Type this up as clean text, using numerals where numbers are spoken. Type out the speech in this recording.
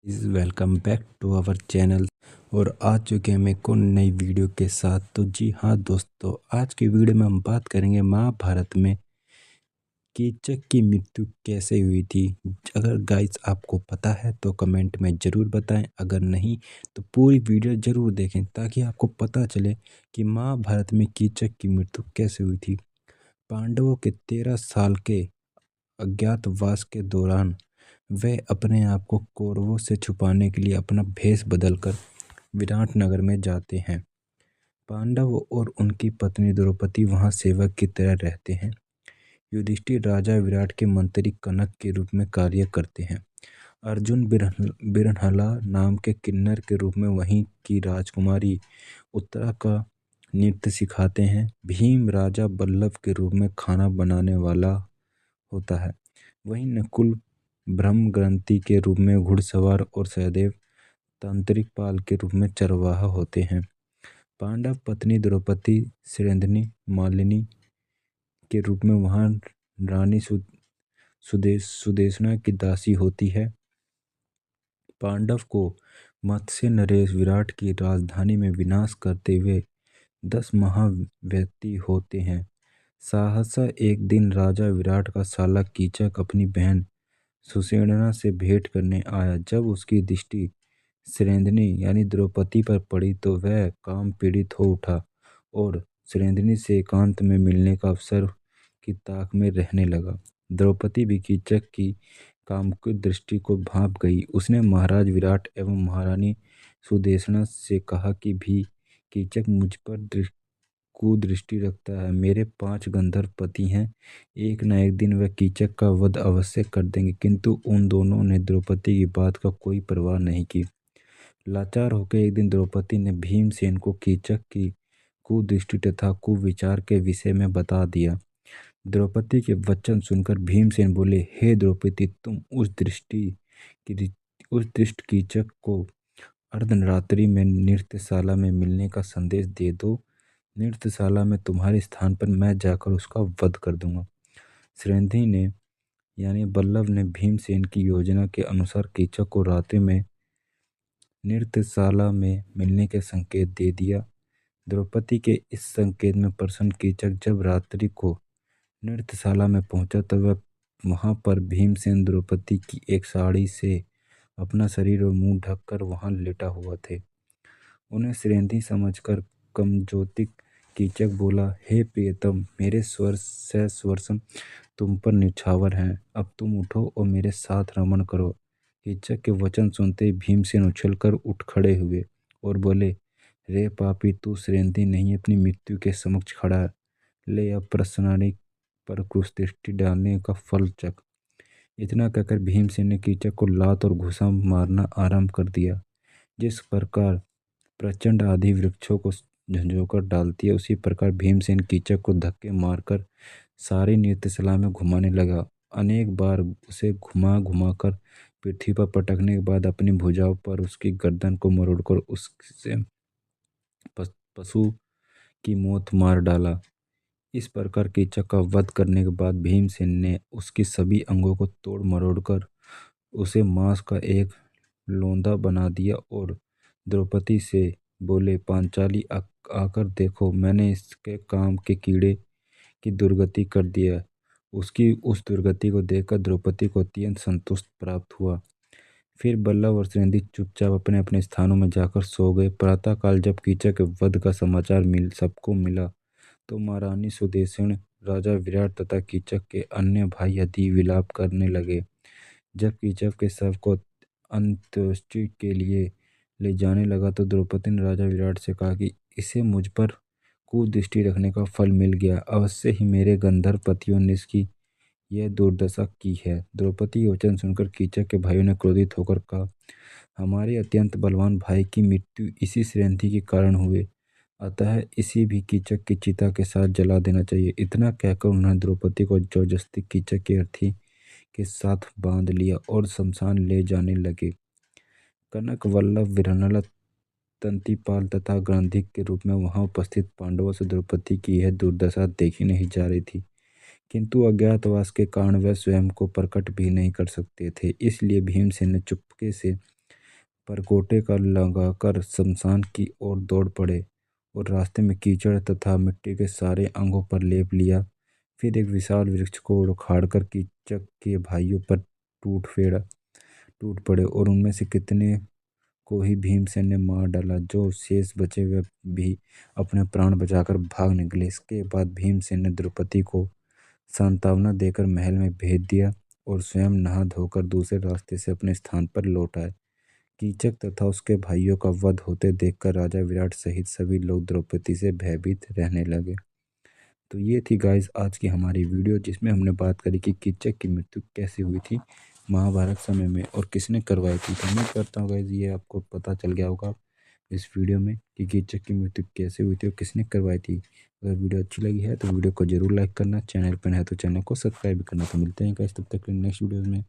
Is welcome back to our channel. और आ चुके हैं हम एक और नई वीडियो के साथ। तो जी हाँ दोस्तों, आज की वीडियो में हम बात करेंगे महाभारत में कीचक की मृत्यु कैसे हुई थी। अगर गाइस आपको पता है तो कमेंट में ज़रूर बताएं, अगर नहीं तो पूरी वीडियो ज़रूर देखें ताकि आपको पता चले कि महाभारत में कीचक की मृत्यु कैसे हुई थी। पांडवों के 13 साल के अज्ञातवास के दौरान वे अपने आप को कौरवों से छुपाने के लिए अपना भेष बदलकर विराट नगर में जाते हैं। पांडव और उनकी पत्नी द्रौपदी वहां सेवक की तरह रहते हैं। युधिष्ठिर राजा विराट के मंत्री कनक के रूप में कार्य करते हैं। अर्जुन बिरहला नाम के किन्नर के रूप में वहीं की राजकुमारी उत्तरा का नृत्य सिखाते हैं। भीम राजा बल्लभ के रूप में खाना बनाने वाला होता है। वहीं नकुल ब्रह्मग्रंथि के रूप में घुड़सवार और सहदेव तांत्रिक पाल के रूप में चरवाहा होते हैं। पांडव पत्नी द्रौपदी श्रेंधनी मालिनी के रूप में वहां रानी सुदेशना की दासी होती है। पांडव को मत्स्य नरेश विराट की राजधानी में विनाश करते हुए 10 महाव्यक्ति होते हैं। सहसा एक दिन राजा विराट का साला कीचक अपनी बहन सुषेणा से भेंट करने आया। जब उसकी दृष्टि श्रेंधनी यानी द्रौपदी पर पड़ी तो वह काम पीड़ित हो उठा और श्रेंधनी से एकांत में मिलने का अवसर की ताक में रहने लगा। द्रौपदी भी कीचक की कामुक दृष्टि को भांप गई। उसने महाराज विराट एवं महारानी सुदेशना से कहा कि भी कीचक मुझ पर कुदृष्टि रखता है। मेरे 5 गंधर्व पति हैं, एक न एक दिन वह कीचक का वध अवश्य कर देंगे। किंतु उन दोनों ने द्रौपदी की बात का कोई परवाह नहीं की। लाचार होकर एक दिन द्रौपदी ने भीमसेन को कीचक की कुदृष्टि तथा कुविचार के विषय में बता दिया। द्रौपदी के वचन सुनकर भीमसेन बोले, हे द्रौपदी, तुम उस दुष्ट कीचक को अर्धरात्रि में नृत्यशाला में मिलने का संदेश दे दो। नृत्यशाला में तुम्हारे स्थान पर मैं जाकर उसका वध कर दूंगा। श्रेंधी ने यानी बल्लभ ने भीमसेन की योजना के अनुसार कीचक को रात्रि में नृत्यशाला में मिलने के संकेत दे दिया। द्रौपदी के इस संकेत में प्रसन्न कीचक जब रात्रि को नृत्यशाला में पहुंचा तब वह वहां पर भीमसेन द्रौपदी की एक साड़ी से अपना शरीर और मुंह ढककर वहां लेटा हुआ थे। उन्हें श्रेंधी समझकर कमजोतिक कीचक बोला, हे प्रियतम, मेरे सस्वर्षम तुम पर निछावर हैं। अब तुम उठो और मेरे साथ रमण करो। कीचक के वचन सुनते ही भीमसेन उछलकर उठ खड़े हुए और बोले, रे पापी, तू श्रेंधी नहीं अपनी मृत्यु के समक्ष खड़ा है। ले अब प्रसन्नानी पर कुदृष्टि डालने का फल चख। इतना कहकर भीमसेन ने कीचक को लात और घुसा मारना आरंभ कर दिया। जिस प्रकार प्रचंड आदि वृक्षों को झंझोकर डालती है, उसी प्रकार भीमसेन कीचक को धक्के मारकर सारी नृत्यशाला में घुमाने लगा। अनेक बार उसे घुमा घुमा कर पृथ्वी पर पटकने के बाद अपनी भुजाओं पर उसकी गर्दन को मरोड़कर उससे पशु की मौत मार डाला। इस प्रकार कीचक का वध करने के बाद भीमसेन ने उसकी सभी अंगों को तोड़ मरोड़कर उसे मांस का एक लोंदा बना दिया और द्रौपदी से बोले, पांचाली आकर देखो, मैंने इसके काम के कीड़े की दुर्गति कर दिया। उसकी उस दुर्गति को देखकर द्रौपदी को अत्यंत संतुष्ट प्राप्त हुआ। फिर बल्लभ और श्रेंधी चुपचाप अपने अपने स्थानों में जाकर सो गए। प्रातःकाल जब कीचक के वध का समाचार सबको मिला तो महारानी सुदेशण, राजा विराट तथा कीचक के अन्य भाई आदि विलाप करने लगे। जब कीचक के शव को अंत्येष्टि के लिए ले जाने लगा तो द्रौपदी ने राजा विराट से कहा कि इसे मुझ पर कुदृष्टि रखने का फल मिल गया। अवश्य ही मेरे गंधर्व पतियों ने इसकी यह दुर्दशा की है। द्रौपदी के वचन सुनकर कीचक के भाइयों ने क्रोधित होकर कहा, हमारे अत्यंत बलवान भाई की मृत्यु इसी श्रेंधी के कारण हुए, अतः इसी भी कीचक की चिता के साथ जला देना चाहिए। इतना कहकर उन्होंने द्रौपदी को जबरदस्ती कीचक की अर्थी के साथ बांध लिया और शमशान ले जाने लगे। कनक, वल्लभ, विरहला, तंतीपाल तथा ग्रांधिक के रूप में वहां उपस्थित पांडवों से द्रौपदी की यह दुर्दशा देखी नहीं जा रही थी, किंतु अज्ञातवास के कारण वह स्वयं को प्रकट भी नहीं कर सकते थे। इसलिए भीमसेन ने चुपके से परकोटे का लगाकर शमशान की ओर दौड़ पड़े और रास्ते में कीचड़ तथा मिट्टी के सारे अंगों पर लेप लिया। फिर एक विशाल वृक्ष को उखाड़कर कीचक के भाइयों पर टूट पड़े और उनमें से कितने को ही भीमसेन ने मार डाला। जो शेष बचे वे भी अपने प्राण बचाकर भाग निकले। इसके बाद भीमसेन ने द्रौपदी को सांत्वना देकर महल में भेज दिया और स्वयं नहा धोकर दूसरे रास्ते से अपने स्थान पर लौट आए। कीचक तथा उसके भाइयों का वध होते देखकर राजा विराट सहित सभी लोग द्रौपदी से भयभीत रहने लगे। तो ये थी गाइस आज की हमारी वीडियो, जिसमें हमने बात करी कि कीचक की मृत्यु कैसे हुई थी महाभारत समय में और किसने करवाई थी। तो उम्मीद करता हूँ गाइस ये आपको पता चल गया होगा इस वीडियो में कि कीचक की मृत्यु कैसे हुई थी और किसने करवाई थी। अगर वीडियो अच्छी लगी है तो वीडियो को जरूर लाइक करना, चैनल पर है तो चैनल को सब्सक्राइब करना। तो मिलते हैं गाइस तब तक नेक्स्ट वीडियो में।